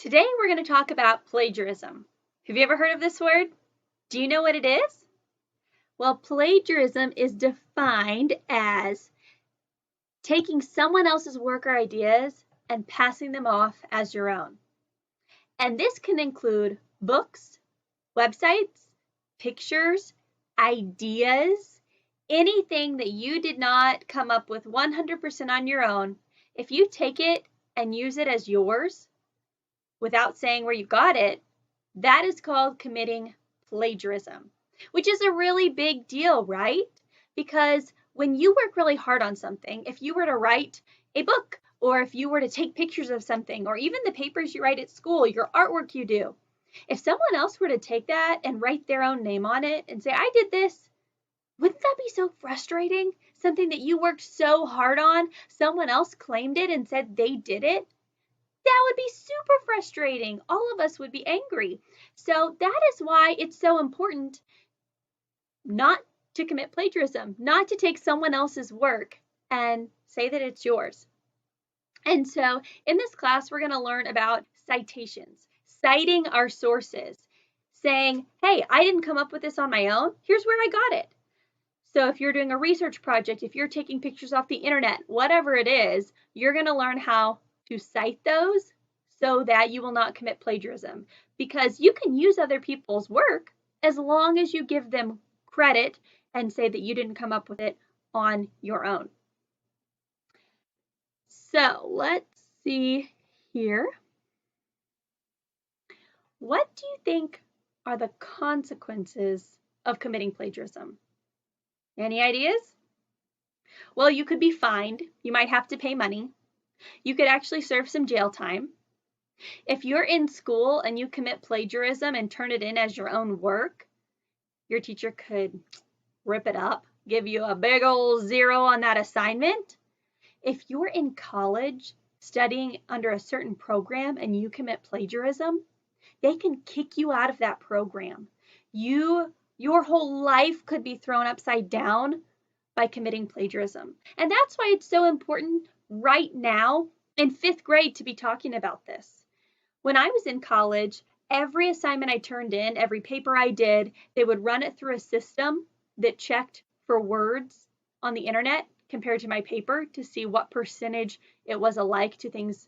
Today we're going to talk about plagiarism. Have you ever heard of this word? Do you know what it is? Well, plagiarism is defined as taking someone else's work or ideas and passing them off as your own. And this can include books, websites, pictures, ideas, anything that you did not come up with 100% on your own. If you take it and use it as yours without saying where you got it, that is called committing plagiarism, which is a really big deal, right? Because when you work really hard on something, if you were to write a book, or if you were to take pictures of something, or even the papers you write at school, your artwork you do, if someone else were to take that and write their own name on it and say, I did this, wouldn't that be so frustrating? Something that you worked so hard on, someone else claimed it and said they did it? That would be super frustrating. All of us would be angry. So that is why it's so important not to commit plagiarism, not to take someone else's work and say that it's yours. And so in this class, we're going to learn about citations, citing our sources, saying, hey, I didn't come up with this on my own. Here's where I got it. So if you're doing a research project, if you're taking pictures off the internet, whatever it is, you're going to learn how to cite those so that you will not commit plagiarism, because you can use other people's work as long as you give them credit and say that you didn't come up with it on your own. So let's see here. What do you think are the consequences of committing plagiarism? Any ideas? Well, you could be fined. You might have to pay money. You could actually serve some jail time. If you're in school and you commit plagiarism and turn it in as your own work, your teacher could rip it up, give you a big old 0 on that assignment. If you're in college studying under a certain program and you commit plagiarism, they can kick you out of that program. Your whole life could be thrown upside down by committing plagiarism. And that's why it's so important right now in 5th grade to be talking about this. When I was in college, every assignment I turned in, every paper I did, they would run it through a system that checked for words on the internet compared to my paper to see what percentage it was alike to things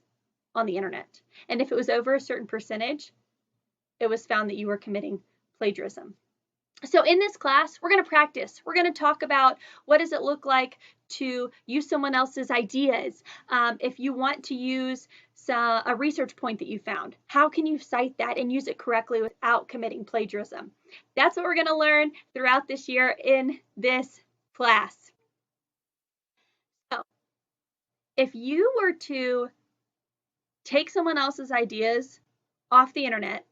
on the internet. And if it was over a certain percentage, it was found that you were committing plagiarism. So in this class, we're going to practice. We're going to talk about what does it look like to use someone else's ideas. If you want to use a research point that you found, how can you cite that and use it correctly without committing plagiarism? That's what we're going to learn throughout this year in this class. So if you were to take someone else's ideas off the internet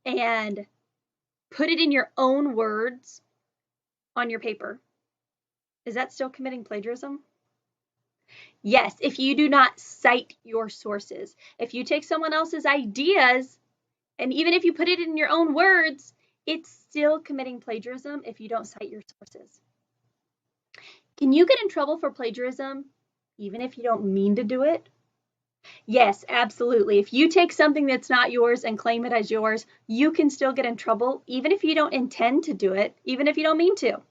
and put it in your own words on your paper, is that still committing plagiarism? Yes, if you do not cite your sources. If you take someone else's ideas, and even if you put it in your own words, it's still committing plagiarism if you don't cite your sources. Can you get in trouble for plagiarism even if you don't mean to do it? Yes, absolutely. If you take something that's not yours and claim it as yours, you can still get in trouble, even if you don't intend to do it, even if you don't mean to.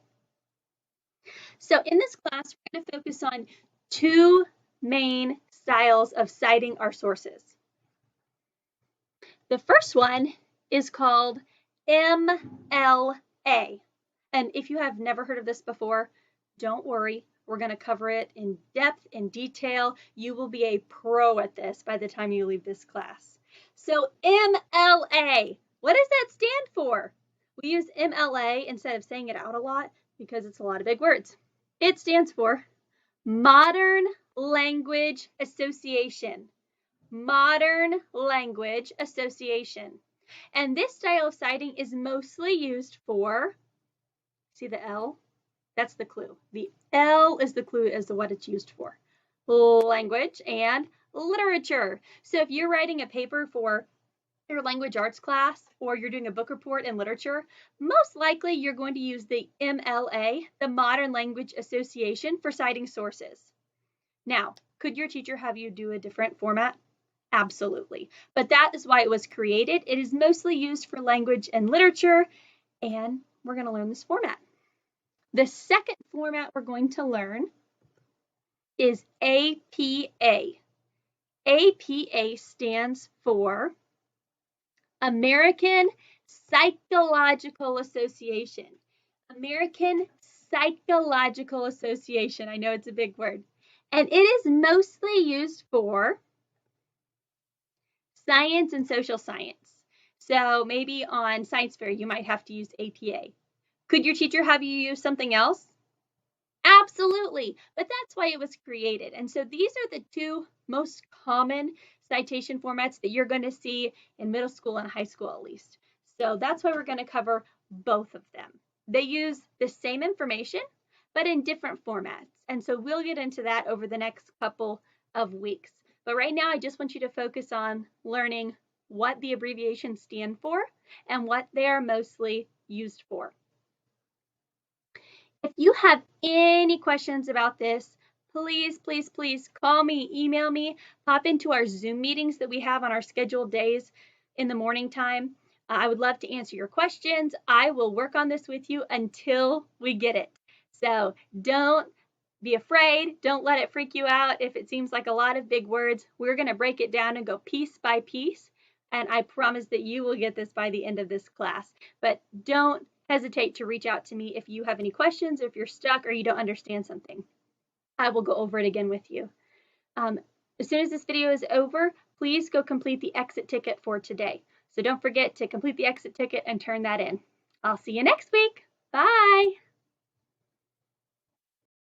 So in this class, we're going to focus on 2 main styles of citing our sources. The first one is called MLA. And if you have never heard of this before, don't worry. We're going to cover it in depth, in detail. You will be a pro at this by the time you leave this class. So MLA, what does that stand for? We use MLA instead of saying it out a lot because it's a lot of big words. It stands for Modern Language Association. Modern Language Association. And this style of citing is mostly used for, see the L? That's the clue. The L is the clue as to what it's used for. Language and literature. So if you're writing a paper for your language arts class or you're doing a book report in literature, most likely you're going to use the MLA, the Modern Language Association, for citing sources. Now, could your teacher have you do a different format? Absolutely. But that is why it was created. It is mostly used for language and literature, and we're going to learn this format. The second format we're going to learn is APA. APA stands for American Psychological Association. American Psychological Association. I know it's a big word. And it is mostly used for science and social science. So maybe on science fair, you might have to use APA. Could your teacher have you use something else? Absolutely, but that's why it was created. And so these are the two most common citation formats that you're going to see in middle school and high school at least. So that's why we're going to cover both of them. They use the same information, but in different formats. And so we'll get into that over the next couple of weeks. But right now, I just want you to focus on learning what the abbreviations stand for and what they are mostly used for. If you have any questions about this, please, please, please call me, email me, pop into our Zoom meetings that we have on our scheduled days in the morning time. I would love to answer your questions. I will work on this with you until we get it. So don't be afraid. Don't let it freak you out if it seems like a lot of big words. We're going to break it down and go piece by piece. And I promise that you will get this by the end of this class. But don't hesitate to reach out to me if you have any questions, or if you're stuck or you don't understand something. I will go over it again with you. As soon as this video is over, please go complete the exit ticket for today. So don't forget to complete the exit ticket and turn that in. I'll see you next week. Bye.